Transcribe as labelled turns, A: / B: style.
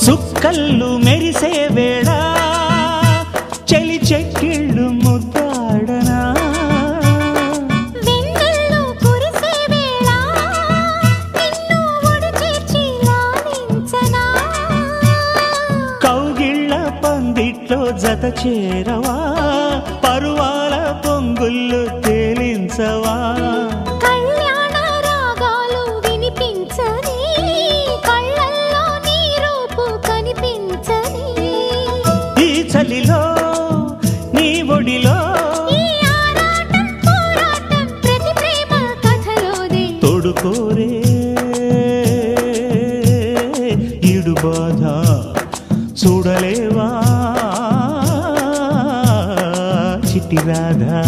A: సుక్కల్లు మెరిసే వేళ చలి చెక్కిళ్ళు ముద్దాడనా
B: వెన్నెల్లో కురిసే వేళ నిన్ను ఒడి చేర్చి లాలించనా
A: కౌగిళ్ళ పందిట్లో జత చేరవా పరువాల పొంగుళ్ళు తేలించవా
B: కళ్యాణ రాగాలు వినిపించని కళ్ళల్లో నీ రూపు కనిపించని
A: ఈ చలిలో నీ ఒడిలో
B: ఈ ఆరాటం పోరాటం ప్రతి ప్రేమ కథలోదే
A: తోడుకోరే ఈడు బాధ చూడలేవా చిట్టి రాధా